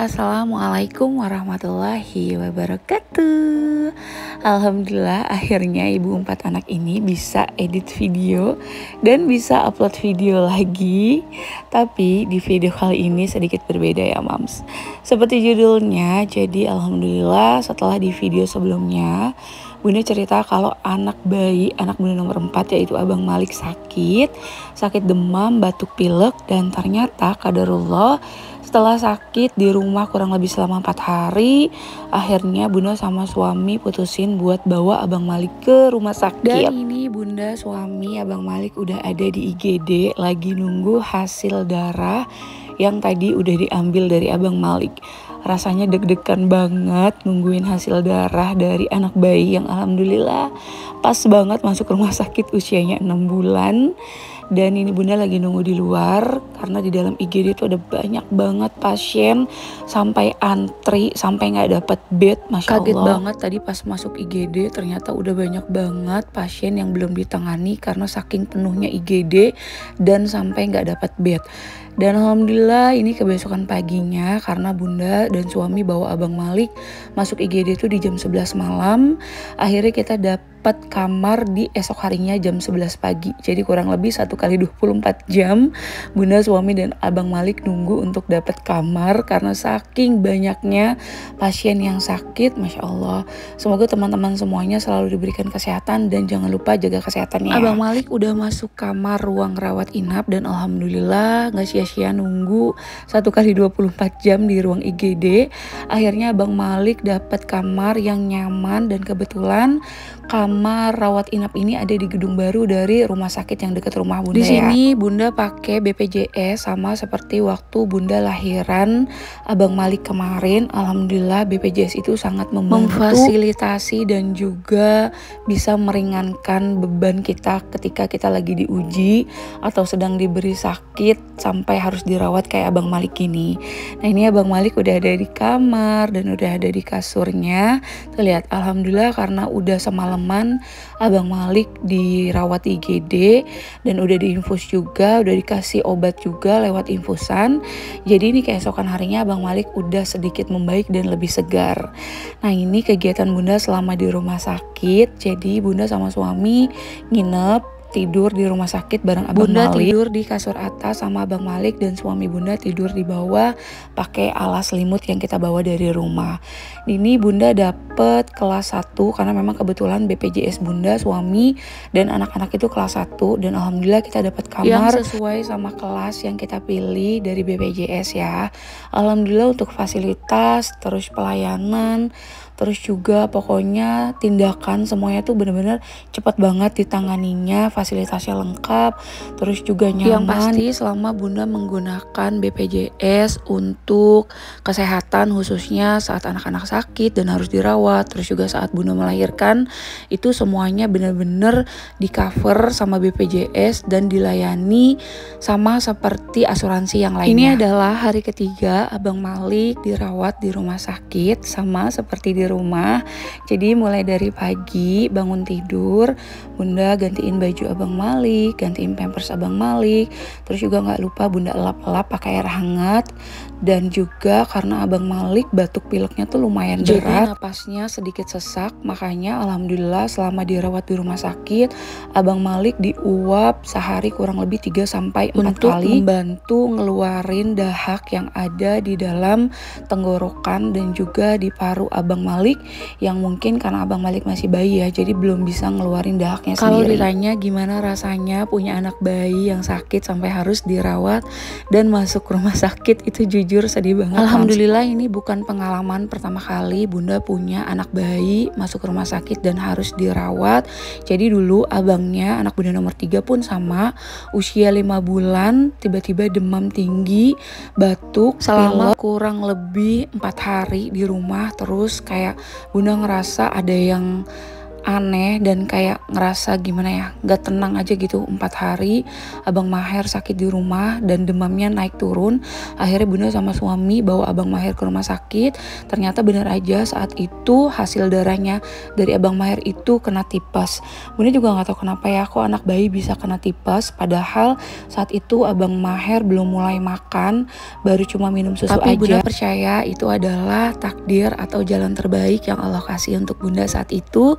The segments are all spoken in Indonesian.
Assalamualaikum warahmatullahi wabarakatuh. Alhamdulillah akhirnya ibu 4 anak ini bisa edit video dan bisa upload video lagi. Tapi di video kali ini sedikit berbeda ya mams. Seperti judulnya, jadi alhamdulillah setelah di video sebelumnya Bunda cerita kalau anak bayi, anak Bunda nomor 4 yaitu Abang Malik sakit demam, batuk pilek, dan ternyata qadarullah setelah sakit di rumah kurang lebih selama 4 hari, akhirnya Bunda sama suami putusin buat bawa Abang Malik ke rumah sakit. Dan ini Bunda suami Abang Malik udah ada di IGD lagi nunggu hasil darah yang tadi udah diambil dari Abang Malik. Rasanya deg-degan banget nungguin hasil darah dari anak bayi yang alhamdulillah pas banget masuk rumah sakit usianya 6 bulan. Dan ini Bunda lagi nunggu di luar karena di dalam IGD itu ada banyak banget pasien sampai antri, sampai nggak dapat bed. Masya Allah. Kaget banget tadi pas masuk IGD ternyata udah banyak banget pasien yang belum ditangani karena saking penuhnya IGD dan sampai nggak dapat bed. Dan alhamdulillah ini kebesokan paginya karena Bunda dan suami bawa Abang Malik masuk IGD itu di jam 11 malam. Akhirnya kita dapat kamar di esok harinya jam 11 pagi. Jadi kurang lebih 1 kali 24 jam Bunda, suami, dan Abang Malik nunggu untuk dapat kamar karena saking banyaknya pasien yang sakit. Masya Allah. Semoga teman-teman semuanya selalu diberikan kesehatan dan jangan lupa jaga kesehatannya. Abang Malik udah masuk kamar ruang rawat inap dan alhamdulillah gak sia-sia nunggu 1 kali 24 jam di ruang IGD. Akhirnya Abang Malik dapat kamar yang nyaman dan kebetulan kamar rawat inap ini ada di gedung baru dari rumah sakit yang dekat rumah Bunda. Di sini Bunda pakai BPJS sama seperti waktu Bunda lahiran Abang Malik kemarin. Alhamdulillah BPJS itu sangat memfasilitasi dan juga bisa meringankan beban kita ketika kita lagi diuji atau sedang diberi sakit sampai harus dirawat kayak Abang Malik ini. Nah ini Abang Malik udah ada di kamar dan udah ada di kasurnya. Tuh lihat, alhamdulillah karena udah semalaman Abang Malik dirawat IGD dan udah diinfus juga, udah dikasih obat juga lewat infusan. Jadi ini keesokan harinya Abang Malik udah sedikit membaik dan lebih segar. Nah ini kegiatan Bunda selama di rumah sakit. Jadi Bunda sama suami nginep tidur di rumah sakit bareng Abang Malik. Bunda tidur di kasur atas sama Abang Malik dan suami Bunda tidur di bawah pakai alas selimut yang kita bawa dari rumah. Ini Bunda dapet kelas 1 karena memang kebetulan BPJS Bunda, suami, dan anak-anak itu kelas 1 dan alhamdulillah kita dapat kamar yang sesuai sama kelas yang kita pilih dari BPJS ya. Alhamdulillah untuk fasilitas, terus pelayanan, terus juga pokoknya tindakan semuanya tuh bener-bener cepat banget ditanganinya, fasilitasnya lengkap, terus juga nyaman. Yang pasti selama Bunda menggunakan BPJS untuk kesehatan khususnya saat anak-anak sakit dan harus dirawat, terus juga saat Bunda melahirkan itu semuanya bener-bener di cover sama BPJS dan dilayani sama seperti asuransi yang lainnya. Ini adalah hari ketiga Abang Malik dirawat di rumah sakit sama seperti di rumah. Jadi mulai dari pagi bangun tidur Bunda gantiin baju Abang Malik, gantiin pampers Abang Malik, terus juga nggak lupa Bunda elap-elap pakai air hangat. Dan juga karena Abang Malik batuk pileknya tuh lumayan berat, jadi napasnya sedikit sesak, makanya alhamdulillah selama dirawat di rumah sakit Abang Malik diuap sehari kurang lebih 3-4 kali membantu ngeluarin dahak yang ada di dalam tenggorokan dan juga di paru Abang Malik yang mungkin karena Abang Malik masih bayi ya, jadi belum bisa ngeluarin dahaknya sendiri. Kalau ditanya gimana rasanya punya anak bayi yang sakit sampai harus dirawat dan masuk rumah sakit, itu jujur sedih banget. Alhamdulillah ini bukan pengalaman pertama kali Bunda punya anak bayi masuk rumah sakit dan harus dirawat. Jadi dulu abangnya, anak Bunda nomor 3 pun sama, usia 5 bulan tiba-tiba demam tinggi, batuk selama kurang lebih 4 hari di rumah. Terus kayak Bunda ngerasa ada yang aneh dan kayak ngerasa gimana ya, gak tenang aja gitu. 4 hari Abang Maher sakit di rumah dan demamnya naik turun. Akhirnya Bunda sama suami bawa Abang Maher ke rumah sakit. Ternyata benar aja saat itu hasil darahnya dari Abang Maher itu kena tipes. Bunda juga gak tahu kenapa ya, kok anak bayi bisa kena tipes, padahal saat itu Abang Maher belum mulai makan, baru cuma minum susu aja. Bunda percaya itu adalah takdir atau jalan terbaik yang Allah kasih untuk Bunda saat itu.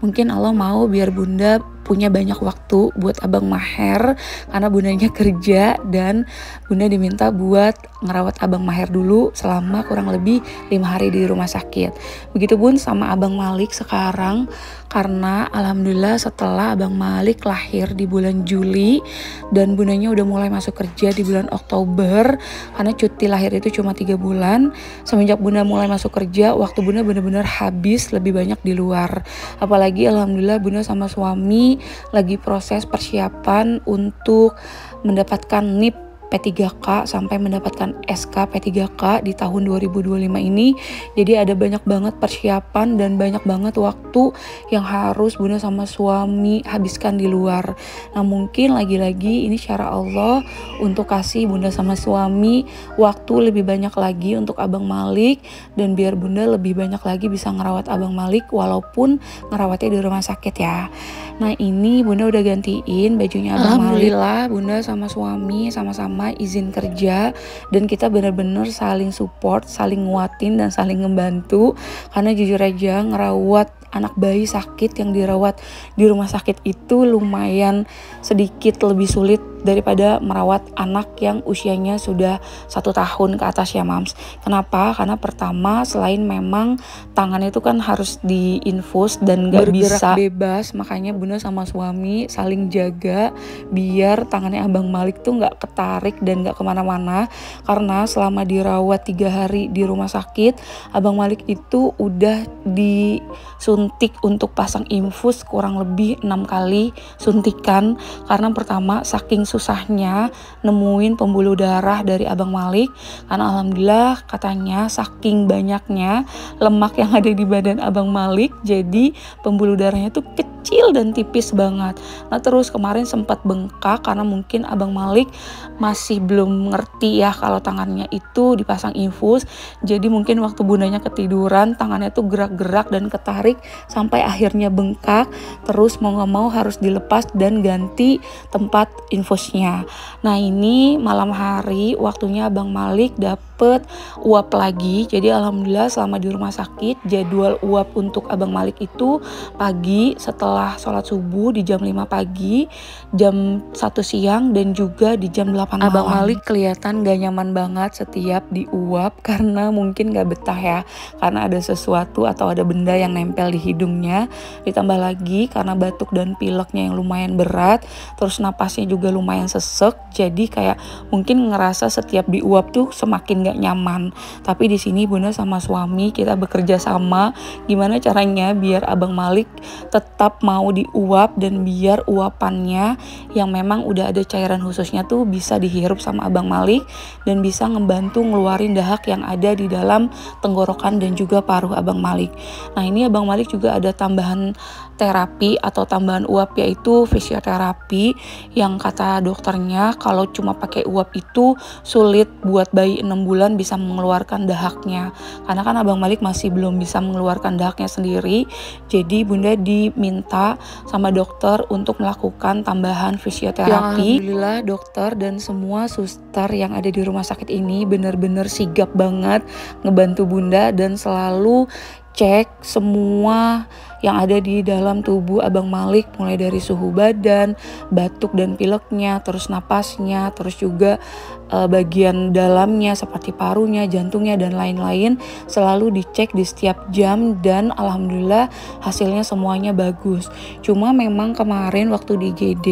Mungkin Allah mau biar Bunda punya banyak waktu buat Abang Maher karena bundanya kerja, dan Bunda diminta buat ngerawat Abang Maher dulu selama kurang lebih 5 hari di rumah sakit. Begitupun sama Abang Malik sekarang, karena alhamdulillah setelah Abang Malik lahir di bulan Juli dan bundanya udah mulai masuk kerja di bulan Oktober, karena cuti lahir itu cuma 3 bulan. Semenjak Bunda mulai masuk kerja, waktu Bunda benar-benar habis lebih banyak di luar. Apalagi alhamdulillah Bunda sama suami lagi proses persiapan untuk mendapatkan NIP P3K sampai mendapatkan SK P3K di tahun 2025 ini. Jadi ada banyak banget persiapan dan banyak banget waktu yang harus Bunda sama suami habiskan di luar. Nah mungkin lagi-lagi ini cara Allah untuk kasih Bunda sama suami waktu lebih banyak lagi untuk Abang Malik, dan biar Bunda lebih banyak lagi bisa ngerawat Abang Malik walaupun ngerawatnya di rumah sakit ya. Nah ini Bunda udah gantiin bajunya Abang Malik. Alhamdulillah Bunda sama suami sama-sama izin kerja, dan kita benar-benar saling support, saling nguatin dan saling ngebantu. Karena jujur aja ngerawat anak bayi sakit yang dirawat di rumah sakit itu lumayan sedikit lebih sulit daripada merawat anak yang usianya sudah 1 tahun ke atas ya Mams. Kenapa? Karena pertama selain memang tangannya itu kan harus diinfus dan gak bisa bebas, makanya Bunda sama suami saling jaga biar tangannya Abang Malik tuh gak ketarik dan gak kemana-mana. Karena selama dirawat 3 hari di rumah sakit, Abang Malik itu udah disuntik untuk pasang infus kurang lebih 6 kali suntikan. Karena pertama saking susahnya nemuin pembuluh darah dari Abang Malik, karena alhamdulillah katanya saking banyaknya lemak yang ada di badan Abang Malik, jadi pembuluh darahnya tuh kecil dan tipis banget. Nah terus kemarin sempat bengkak karena mungkin Abang Malik masih belum ngerti ya kalau tangannya itu dipasang infus. Jadi mungkin waktu bundanya ketiduran tangannya tuh gerak-gerak dan ketarik sampai akhirnya bengkak. Terus mau gak mau harus dilepas dan ganti tempat infusnya. Nah ini malam hari waktunya Abang Malik dapet uap lagi. Jadi alhamdulillah selama di rumah sakit jadwal uap untuk Abang Malik itu pagi setelah sholat subuh di jam 5 pagi, jam 1 siang, dan juga di jam 8 malam. Abang Malik kelihatan gak nyaman banget setiap diuap karena mungkin gak betah ya, karena ada sesuatu atau ada benda yang nempel di hidungnya. Ditambah lagi karena batuk dan pileknya yang lumayan berat, terus napasnya juga lumayan sesek, jadi kayak mungkin ngerasa setiap diuap tuh semakin gak nyaman. Tapi di sini Bunda sama suami kita bekerja sama gimana caranya biar Abang Malik tetap mau diuap dan biar uapannya yang memang udah ada cairan khususnya tuh bisa dihirup sama Abang Malik dan bisa ngebantu ngeluarin dahak yang ada di dalam tenggorokan dan juga paruh Abang Malik. Nah ini Abang Malik juga ada tambahan terapi atau tambahan uap, yaitu fisioterapi, yang kata dokternya kalau cuma pakai uap itu sulit buat bayi 6 bulan bisa mengeluarkan dahaknya, karena kan Abang Malik masih belum bisa mengeluarkan dahaknya sendiri. Jadi Bunda diminta sama dokter untuk melakukan tambahan fisioterapi. Alhamdulillah dokter dan semua suster yang ada di rumah sakit ini benar-benar sigap banget ngebantu Bunda dan selalu cek semua yang ada di dalam tubuh Abang Malik, mulai dari suhu badan, batuk dan pileknya, terus napasnya, terus juga bagian dalamnya seperti parunya, jantungnya dan lain-lain selalu dicek di setiap jam, dan alhamdulillah hasilnya semuanya bagus. Cuma memang kemarin waktu di IGD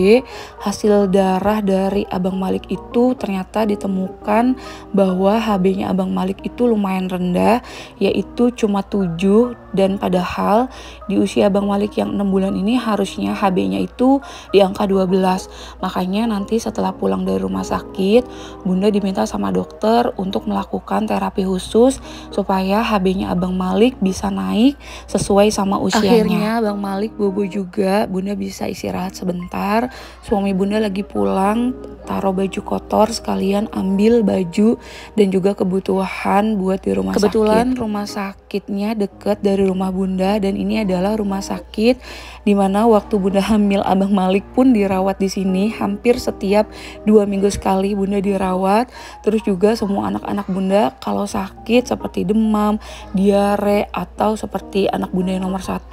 hasil darah dari Abang Malik itu ternyata ternyata ditemukan bahwa HB-nya Abang Malik itu lumayan rendah, yaitu cuma 7, dan padahal di usia Abang Malik yang 6 bulan ini harusnya HB-nya itu di angka 12. Makanya nanti setelah pulang dari rumah sakit, Bunda diminta sama dokter untuk melakukan terapi khusus supaya HB-nya Abang Malik bisa naik sesuai sama usianya. Akhirnya Abang Malik bobo juga, Bunda bisa istirahat sebentar. Suami Bunda lagi pulang, taruh baju kotor sekalian ambil baju dan juga kebutuhan buat di rumah sakit. Kebetulan rumah sakitnya deket dari rumah Bunda, dan ini adalah rumah sakit dimana waktu Bunda hamil Abang Malik pun dirawat di sini. Hampir setiap 2 minggu sekali Bunda dirawat. Terus juga semua anak-anak Bunda kalau sakit seperti demam, diare, atau seperti anak Bunda yang nomor 1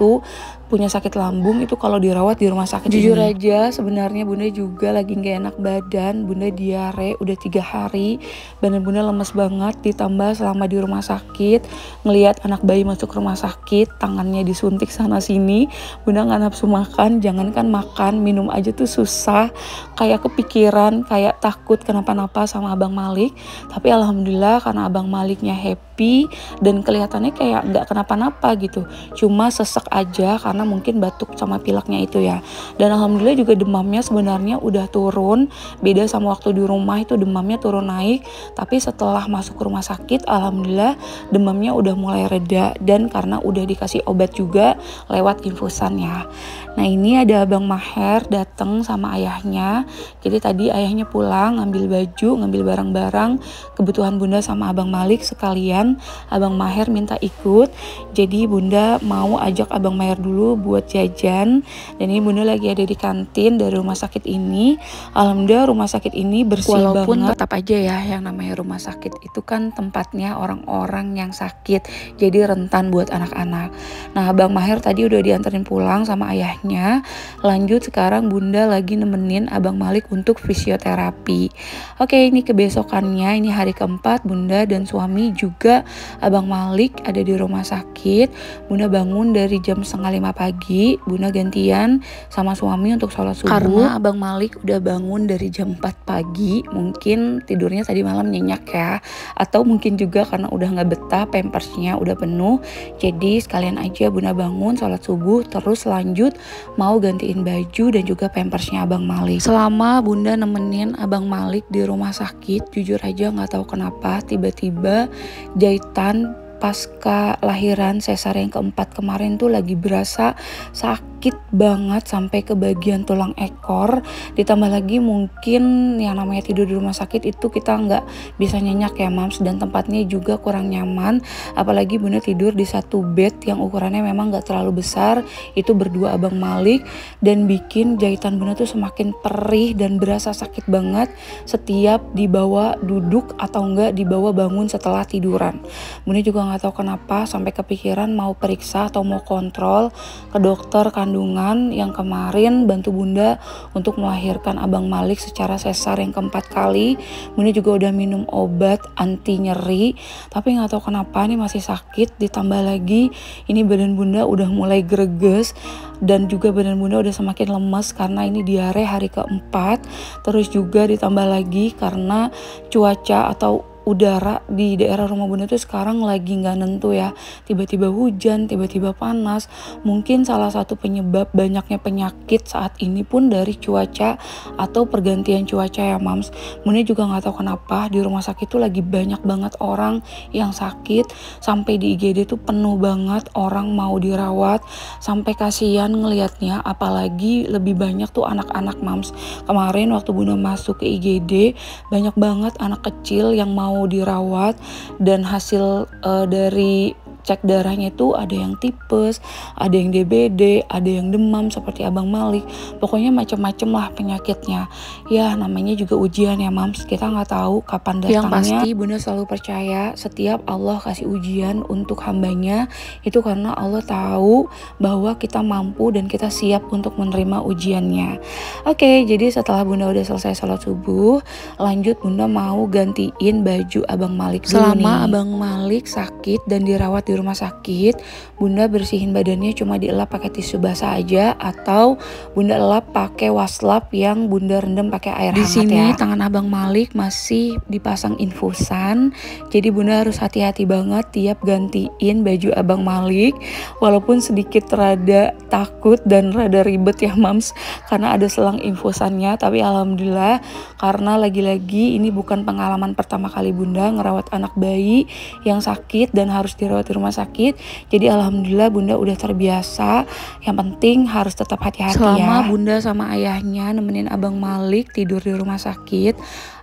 punya sakit lambung, itu kalau dirawat di rumah sakit. Jujur aja sebenarnya Bunda juga lagi gak enak badan. Bunda diare udah 3 hari, badan Bunda lemes banget. Ditambah selama di rumah sakit ngelihat anak bayi masuk rumah sakit, tangannya disuntik sana sini, Bunda gak nafsu makan. Jangankan makan, minum aja tuh susah. Kayak kepikiran, kayak takut kenapa-napa sama Abang Malik. Tapi alhamdulillah karena Abang Maliknya happy dan kelihatannya kayak gak kenapa-napa gitu, cuma sesek aja karena mungkin batuk sama pileknya itu ya. Dan alhamdulillah juga demamnya sebenarnya udah turun. Beda sama waktu di rumah itu demamnya turun naik, tapi setelah masuk ke rumah sakit alhamdulillah demamnya udah mulai reda, dan karena udah dikasih obat juga lewat infusan ya. Nah ini ada Abang Maher datang sama ayahnya. Jadi tadi ayahnya pulang ngambil baju, ngambil barang-barang kebutuhan Bunda sama Abang Malik sekalian. Abang Maher minta ikut, jadi Bunda mau ajak Abang Maher dulu buat jajan. Dan ini Bunda lagi ada di kantin dari rumah sakit ini. Alhamdulillah rumah sakit ini bersih walaupun banget. Tetap aja ya yang namanya rumah sakit itu kan tempatnya orang-orang yang sakit, jadi rentan buat anak-anak. Nah Abang Maher tadi udah dianterin pulang sama ayahnya. Lanjut sekarang Bunda lagi nemenin Abang Malik untuk fisioterapi. Oke, ini kebesokannya, ini hari keempat Bunda dan suami juga Abang Malik ada di rumah sakit. Bunda bangun dari jam 4:30 pagi. Bunda gantian sama suami untuk sholat subuh. Karena Abang Malik udah bangun dari jam 4 pagi. Mungkin tidurnya tadi malam nyenyak ya. Atau mungkin juga karena udah gak betah, pampersnya udah penuh. Jadi sekalian aja Bunda bangun sholat subuh, terus lanjut mau gantiin baju dan juga pampersnya Abang Malik. Selama Bunda nemenin Abang Malik di rumah sakit, jujur aja gak tahu kenapa tiba-tiba jahitan pasca lahiran sesar yang keempat kemarin tuh lagi berasa sakit banget sampai ke bagian tulang ekor. Ditambah lagi mungkin yang namanya tidur di rumah sakit itu kita nggak bisa nyenyak ya mams, dan tempatnya juga kurang nyaman. Apalagi Bunda tidur di satu bed yang ukurannya memang nggak terlalu besar, itu berdua Abang Malik, dan bikin jahitan Bunda tuh semakin perih dan berasa sakit banget setiap dibawa duduk atau enggak dibawa bangun setelah tiduran. Bunda juga nggak tahu kenapa sampai kepikiran mau periksa atau mau kontrol ke dokter kandungan yang kemarin bantu Bunda untuk melahirkan Abang Malik secara sesar yang keempat kali. Bunda juga udah minum obat anti nyeri, tapi nggak tahu kenapa nih masih sakit. Ditambah lagi ini badan Bunda udah mulai greges, dan juga badan Bunda udah semakin lemes karena ini diare hari keempat. Terus juga ditambah lagi karena cuaca atau udara di daerah rumah Bunda tuh sekarang lagi nggak nentu ya, tiba-tiba hujan, tiba-tiba panas. Mungkin salah satu penyebab banyaknya penyakit saat ini pun dari cuaca atau pergantian cuaca ya mams. Bunda juga nggak tahu kenapa di rumah sakit tuh lagi banyak banget orang yang sakit, sampai di IGD tuh penuh banget orang mau dirawat, sampai kasihan ngelihatnya. Apalagi lebih banyak tuh anak-anak mams. Kemarin waktu Bunda masuk ke IGD banyak banget anak kecil yang mau dirawat, dan hasil dari cek darahnya itu ada yang tipes, ada yang DBD, ada yang demam seperti Abang Malik. Pokoknya macam-macam lah penyakitnya. Ya namanya juga ujian ya mams, kita nggak tahu kapan datangnya. Yang pasti Bunda selalu percaya setiap Allah kasih ujian untuk hambanya itu karena Allah tahu bahwa kita mampu dan kita siap untuk menerima ujiannya. Oke, jadi setelah Bunda udah selesai sholat subuh, lanjut Bunda mau gantiin baju Abang Malik dulu. Selama nih Abang Malik sakit dan dirawat di di rumah sakit, bunda bersihin badannya cuma dielap pakai tisu basah aja, atau bunda elap pakai waslap yang bunda rendam pakai air hangat. Di sini tangan abang Malik masih dipasang infusan, jadi bunda harus hati-hati banget tiap gantiin baju abang Malik, walaupun sedikit rada takut dan rada ribet ya mams, karena ada selang infusannya. Tapi alhamdulillah, karena lagi-lagi ini bukan pengalaman pertama kali bunda ngerawat anak bayi yang sakit dan harus dirawat di rumah sakit, jadi alhamdulillah bunda udah terbiasa. Yang penting harus tetap hati-hati ya. Selama bunda sama ayahnya nemenin abang Malik tidur di rumah sakit,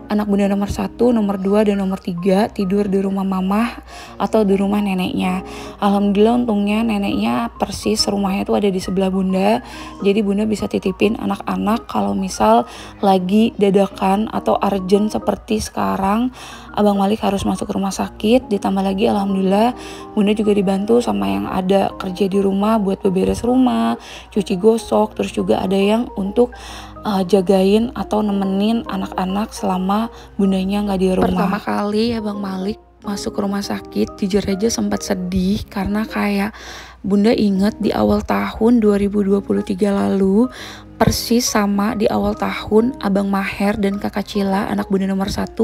anak bunda nomor 1, nomor 2, dan nomor 3 tidur di rumah mamah atau di rumah neneknya. Alhamdulillah untungnya neneknya persis rumahnya tuh ada di sebelah bunda, jadi bunda bisa titipin anak-anak kalau misal lagi dadakan atau urgent seperti sekarang abang Malik harus masuk ke rumah sakit. Ditambah lagi alhamdulillah bunda juga dibantu sama yang ada kerja di rumah buat beberes rumah, cuci gosok, terus juga ada yang untuk jagain atau nemenin anak-anak selama bundanya nggak di rumah. Pertama kali abang Malik masuk ke rumah sakit, jujur aja sempat sedih karena kayak bunda inget di awal tahun 2023 lalu, persis sama di awal tahun abang Maher dan kakak Cila anak bunda nomor 1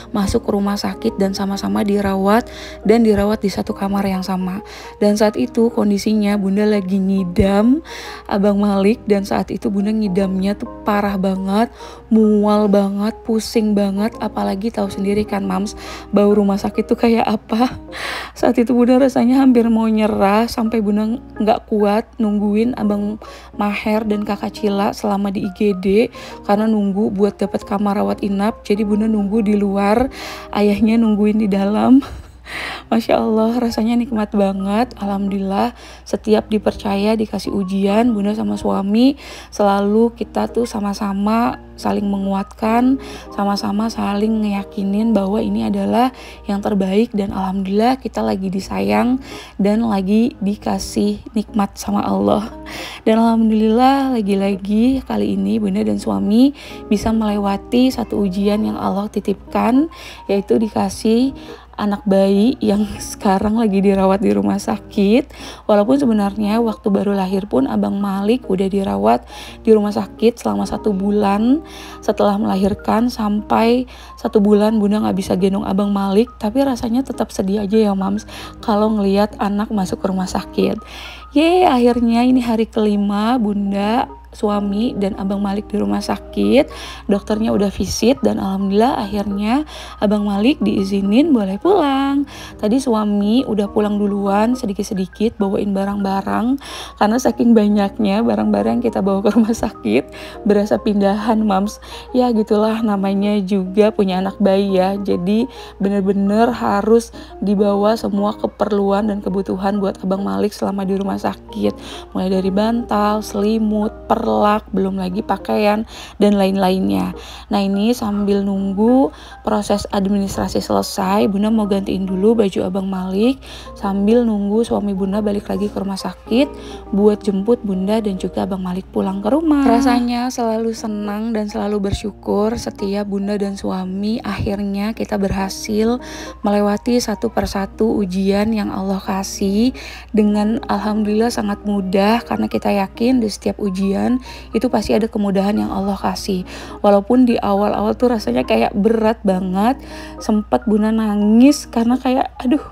masuk ke rumah sakit dan sama-sama dirawat di satu kamar yang sama. Dan saat itu kondisinya bunda lagi ngidam abang Malik, dan saat itu bunda ngidamnya tuh parah banget, mual banget, pusing banget, apalagi tahu sendiri kan mams, bau rumah sakit tuh kayak apa. Saat itu bunda rasanya hampir mau nyerah, sampai bunda nggak kuat nungguin abang Maher dan kakak Cila selama di IGD karena nunggu buat dapat kamar rawat inap. Jadi bunda nunggu di luar, ayahnya nungguin di dalam. Masya Allah, rasanya nikmat banget. Alhamdulillah, setiap dipercaya dikasih ujian, bunda sama suami selalu kita tuh sama-sama saling menguatkan, sama-sama saling ngeyakinin bahwa ini adalah yang terbaik, dan alhamdulillah kita lagi disayang dan lagi dikasih nikmat sama Allah. Dan alhamdulillah lagi-lagi kali ini bunda dan suami bisa melewati satu ujian yang Allah titipkan, yaitu dikasih anak bayi yang sekarang lagi dirawat di rumah sakit. Walaupun sebenarnya waktu baru lahir pun abang Malik udah dirawat di rumah sakit selama 1 bulan setelah melahirkan. Sampai 1 bulan bunda gak bisa gendong abang Malik, tapi rasanya tetap sedih aja ya mams kalau ngelihat anak masuk ke rumah sakit. Akhirnya ini hari kelima bunda, suami, dan abang Malik di rumah sakit. Dokternya udah visit dan alhamdulillah akhirnya abang Malik diizinin boleh pulang. Tadi suami udah pulang duluan sedikit-sedikit bawain barang-barang, karena saking banyaknya barang-barang yang kita bawa ke rumah sakit berasa pindahan mams. Ya gitulah namanya juga punya anak bayi ya, jadi bener-bener harus dibawa semua keperluan dan kebutuhan buat abang Malik selama di rumah sakit, mulai dari bantal, selimut, perlak, belum lagi pakaian dan lain-lainnya. Nah ini sambil nunggu proses administrasi selesai, bunda mau gantiin dulu baju abang Malik sambil nunggu suami bunda balik lagi ke rumah sakit buat jemput bunda dan juga abang Malik pulang ke rumah. Rasanya selalu senang dan selalu bersyukur setiap bunda dan suami akhirnya kita berhasil melewati satu persatu ujian yang Allah kasih dengan alhamdulillah sangat mudah, karena kita yakin di setiap ujian itu pasti ada kemudahan yang Allah kasih. Walaupun di awal-awal tuh rasanya kayak berat banget, sempat bunda nangis karena kayak aduh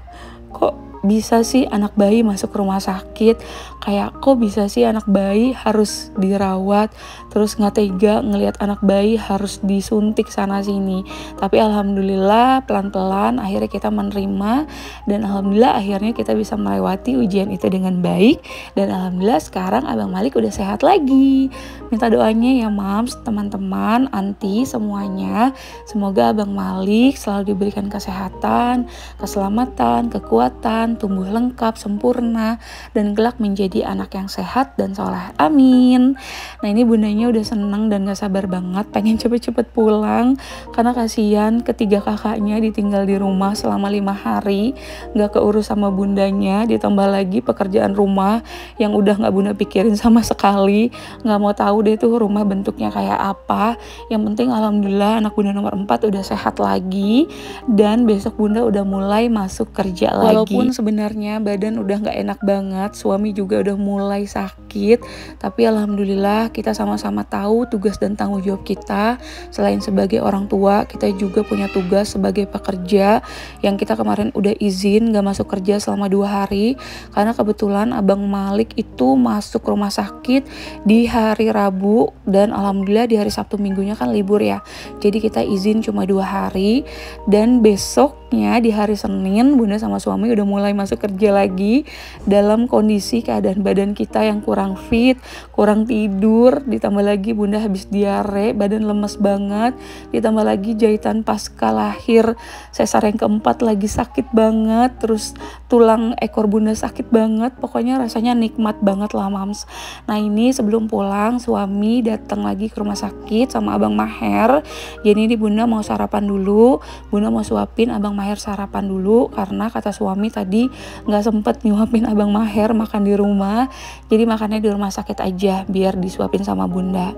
kok bisa sih anak bayi masuk ke rumah sakit, kayak kok bisa sih anak bayi harus dirawat, terus nggak tega ngelihat anak bayi harus disuntik sana sini. Tapi alhamdulillah pelan-pelan akhirnya kita menerima, dan alhamdulillah akhirnya kita bisa melewati ujian itu dengan baik, dan alhamdulillah sekarang abang Malik udah sehat lagi. Minta doanya ya mams, teman-teman, anti semuanya, semoga abang Malik selalu diberikan kesehatan, keselamatan, kekuatan, tumbuh lengkap, sempurna, dan kelak menjadi anak yang sehat dan soleh. Amin. Nah ini bundanya udah seneng dan gak sabar banget pengen cepet-cepet pulang, karena kasihan ketiga kakaknya ditinggal di rumah selama 5 hari gak keurus sama bundanya, ditambah lagi pekerjaan rumah yang udah gak bunda pikirin sama sekali. Gak mau tahu deh tuh rumah bentuknya kayak apa. Yang penting alhamdulillah anak bunda nomor 4 udah sehat lagi, dan besok bunda udah mulai masuk kerja lagi. Walaupun sebenarnya badan udah nggak enak banget, suami juga udah mulai sakit. Tapi alhamdulillah kita sama-sama tahu tugas dan tanggung jawab kita. Selain sebagai orang tua, kita juga punya tugas sebagai pekerja yang kita kemarin udah izin nggak masuk kerja selama 2 hari. Karena kebetulan Abang Malik itu masuk rumah sakit di hari Rabu dan alhamdulillah di hari Sabtu Minggunya kan libur ya. Jadi kita izin cuma 2 hari dan besoknya di hari Senin Bunda sama suami udah mulai masuk kerja lagi dalam kondisi keadaan badan kita yang kurang fit, kurang tidur, ditambah lagi Bunda habis diare, badan lemes banget, ditambah lagi jahitan pasca lahir sesar yang keempat lagi sakit banget, terus tulang ekor Bunda sakit banget, pokoknya rasanya nikmat banget lah mams. Nah ini sebelum pulang suami datang lagi ke rumah sakit sama Abang Maher. Jadi ini Bunda mau sarapan dulu, Bunda mau suapin Abang Maher sarapan dulu karena kata suami tadi nggak sempet nyuapin Abang Maher makan di rumah, jadi makannya di rumah sakit aja biar disuapin sama Bunda.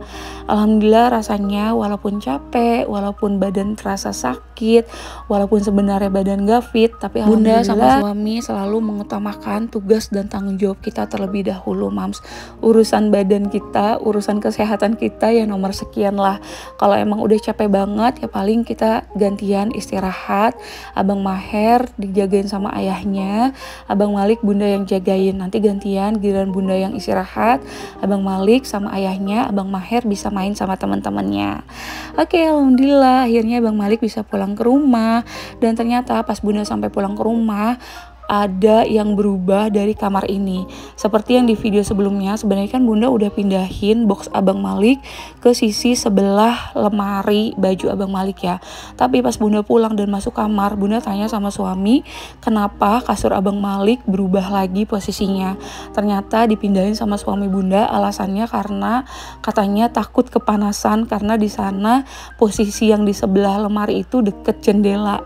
Alhamdulillah rasanya walaupun capek, walaupun badan terasa sakit, walaupun sebenarnya badan gak fit, tapi Bunda sama suami selalu mengutamakan tugas dan tanggung jawab kita terlebih dahulu mams. Urusan badan kita, urusan kesehatan kita ya nomor sekian lah. Kalau emang udah capek banget ya paling kita gantian istirahat, Abang Maher dijagain sama ayahnya, Abang Malik Bunda yang jagain, nanti gantian giliran Bunda yang istirahat, Abang Malik sama ayahnya, Abang Maher bisa main sama teman-temannya. Oke, alhamdulillah akhirnya Abang Malik bisa pulang ke rumah. Dan ternyata pas Bunda sampai pulang ke rumah ada yang berubah dari kamar ini. Seperti yang di video sebelumnya, sebenarnya kan Bunda udah pindahin box Abang Malik ke sisi sebelah lemari baju Abang Malik ya. Tapi pas Bunda pulang dan masuk kamar, Bunda tanya sama suami, kenapa kasur Abang Malik berubah lagi posisinya. Ternyata dipindahin sama suami Bunda, alasannya karena katanya takut kepanasan karena di sana posisi yang di sebelah lemari itu deket jendela.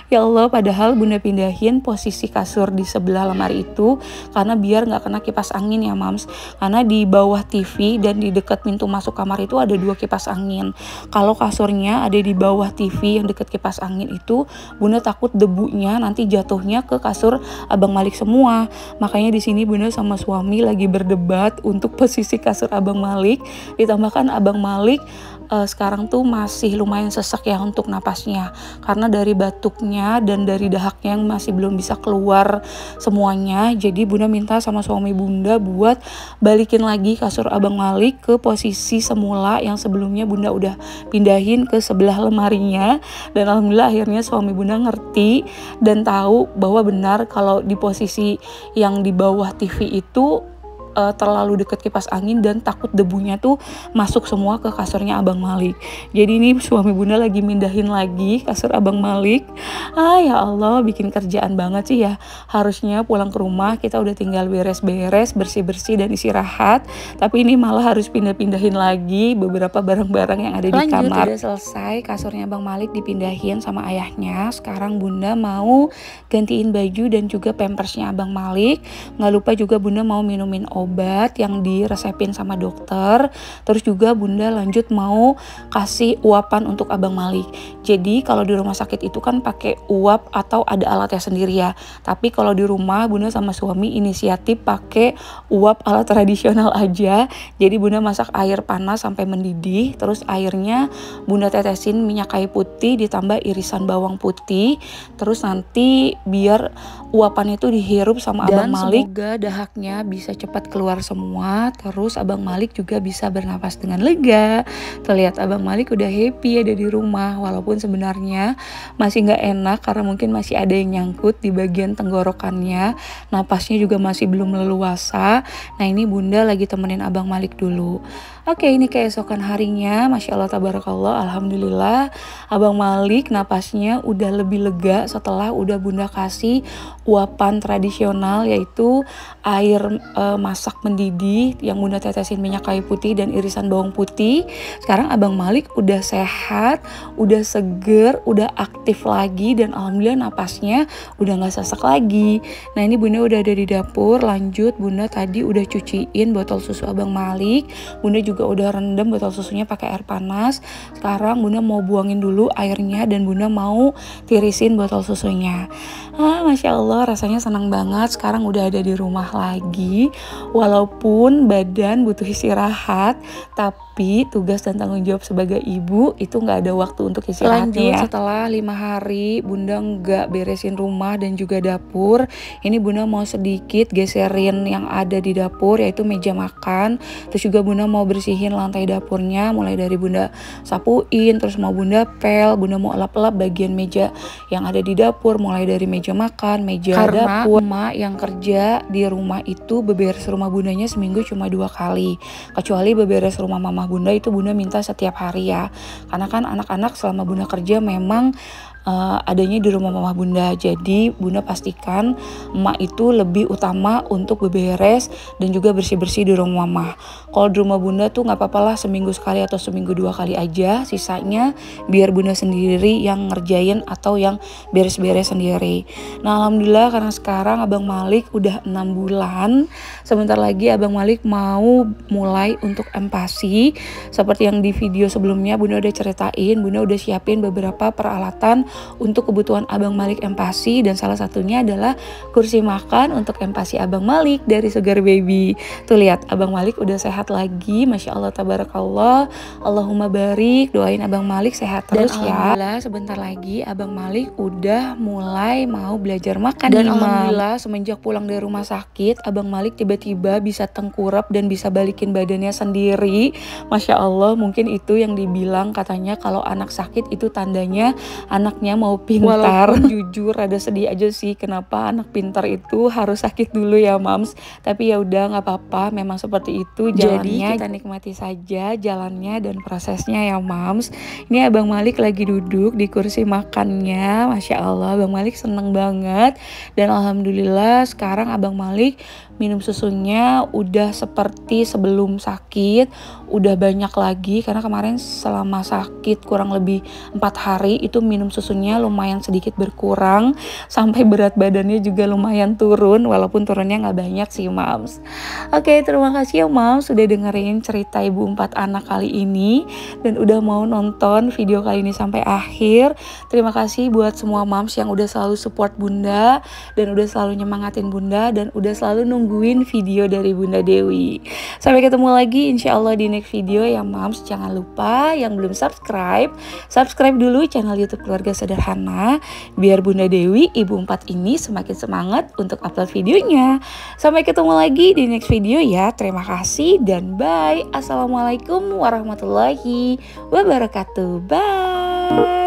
Ya Allah, padahal Bunda pindahin posisi kasur di sebelah lemari itu karena biar nggak kena kipas angin ya mams, karena di bawah TV dan di dekat pintu masuk kamar itu ada 2 kipas angin. Kalau kasurnya ada di bawah TV yang dekat kipas angin itu, Bunda takut debunya nanti jatuhnya ke kasur Abang Malik semua. Makanya di sini Bunda sama suami lagi berdebat untuk posisi kasur Abang Malik, ditambahkan Abang Malik sekarang tuh masih lumayan sesak ya untuk napasnya karena dari batuknya dan dari dahaknya yang masih belum bisa keluar semuanya. Jadi Bunda minta sama suami Bunda buat balikin lagi kasur Abang Malik ke posisi semula yang sebelumnya Bunda udah pindahin ke sebelah lemarinya. Dan alhamdulillah akhirnya suami Bunda ngerti dan tahu bahwa benar kalau di posisi yang di bawah TV itu terlalu dekat kipas angin dan takut debunya tuh masuk semua ke kasurnya Abang Malik. Jadi ini suami Bunda lagi mindahin lagi kasur Abang Malik. Ya Allah, bikin kerjaan banget sih ya. Harusnya pulang ke rumah kita udah tinggal beres-beres, bersih-bersih dan istirahat. Tapi ini malah harus pindah-pindahin lagi beberapa barang-barang yang ada di kamar. Udah selesai kasurnya Abang Malik dipindahin sama ayahnya. Sekarang Bunda mau gantiin baju dan juga pampersnya Abang Malik. Nggak lupa juga Bunda mau minumin obat yang diresepin sama dokter. Terus juga Bunda lanjut mau kasih uapan untuk Abang Malik. Jadi kalau di rumah sakit itu kan pakai uap atau ada alatnya sendiri ya. Tapi kalau di rumah Bunda sama suami inisiatif pakai uap alat tradisional aja. Jadi Bunda masak air panas sampai mendidih. Terus airnya Bunda tetesin minyak kayu putih ditambah irisan bawang putih. Terus nanti biar uapannya itu dihirup sama Abang Malik. Semoga dahaknya bisa cepat keluar semua, terus Abang Malik juga bisa bernapas dengan lega. Terlihat Abang Malik udah happy ada di rumah, walaupun sebenarnya masih nggak enak karena mungkin masih ada yang nyangkut di bagian tenggorokannya, napasnya juga masih belum leluasa. Nah ini Bunda lagi temenin Abang Malik dulu. Oke, ini keesokan harinya, Masya Allah tabarakallah, alhamdulillah Abang Malik napasnya udah lebih lega setelah udah Bunda kasih uapan tradisional yaitu air masak mendidih yang Bunda tetesin minyak kayu putih dan irisan bawang putih. Sekarang Abang Malik udah sehat, udah seger, udah aktif lagi dan alhamdulillah napasnya udah gak sesak lagi. Nah ini Bunda udah ada di dapur, lanjut Bunda tadi udah cuciin botol susu Abang Malik. Bunda juga juga udah rendam botol susunya pakai air panas. Sekarang Bunda mau buangin dulu airnya dan Bunda mau tirisin botol susunya. Masya Allah, rasanya senang banget sekarang udah ada di rumah lagi. Walaupun badan butuh istirahat, tapi tugas dan tanggung jawab sebagai ibu itu nggak ada waktu untuk istirahat. Lanjut, setelah 5 hari Bunda nggak beresin rumah dan juga dapur, ini Bunda mau sedikit geserin yang ada di dapur, yaitu meja makan. Terus juga Bunda mau bersihin lantai dapurnya, mulai dari Bunda sapuin, terus mau Bunda pel, Bunda mau elap-elap bagian meja yang ada di dapur, mulai dari meja makan, meja dapur. Emak yang kerja di rumah itu beberes rumah Bundanya seminggu cuma 2 kali, kecuali beberes rumah mama Bunda itu Bunda minta setiap hari ya, karena kan anak-anak selama Bunda kerja memang adanya di rumah mama Bunda. Jadi Bunda pastikan emak itu lebih utama untuk beberes dan juga bersih-bersih di rumah mama. Kalau di rumah Bunda tuh nggak apa-apa lah seminggu sekali atau seminggu 2 kali aja, sisanya biar Bunda sendiri yang ngerjain atau yang beres-beres sendiri. Nah alhamdulillah karena sekarang Abang Malik udah 6 bulan, sebentar lagi Abang Malik mau mulai untuk empasi. Seperti yang di video sebelumnya Bunda udah ceritain, Bunda udah siapin beberapa peralatan untuk kebutuhan Abang Malik empasi, dan salah satunya adalah kursi makan untuk empasi Abang Malik dari Sugar Baby. Tuh lihat, Abang Malik udah sehat lagi, Masya Allah tabarakallah. Allahumma barik, doain Abang Malik sehat terus ya. Alhamdulillah sebentar lagi Abang Malik udah mulai mau belajar makan. Dan alhamdulillah semenjak pulang dari rumah sakit, Abang Malik tiba-tiba bisa tengkurap dan bisa balikin badannya sendiri. Masya Allah, mungkin itu yang dibilang katanya kalau anak sakit itu tandanya anaknya mau pintar. Walaupun jujur ada sedih aja sih kenapa anak pintar itu harus sakit dulu ya Mams. Tapi ya udah nggak apa-apa, memang seperti itu jalannya. Jadi kita nikmati saja jalannya dan prosesnya ya Mams. Ini Abang Malik lagi duduk di kursi makannya, Masya Allah Abang Malik seneng banget. Dan alhamdulillah sekarang Abang Malik minum susunya udah seperti sebelum sakit, udah banyak lagi, karena kemarin selama sakit kurang lebih 4 hari itu minum susunya lumayan sedikit berkurang, sampai berat badannya juga lumayan turun, walaupun turunnya nggak banyak sih Mams. Oke, terima kasih ya Mams sudah dengerin cerita ibu 4 anak kali ini dan udah mau nonton video kali ini sampai akhir. Terima kasih buat semua Mams yang udah selalu support Bunda dan udah selalu nyemangatin Bunda dan udah selalu nungguin video dari Bunda Dewi. Sampai ketemu lagi insya Allah di next video ya Mams. Jangan lupa yang belum subscribe dulu channel YouTube Keluarga Sederhana biar Bunda Dewi ibu 4 ini semakin semangat untuk upload videonya. Sampai ketemu lagi di next video ya. Terima kasih dan bye. Assalamualaikum warahmatullahi wabarakatuh. Bye.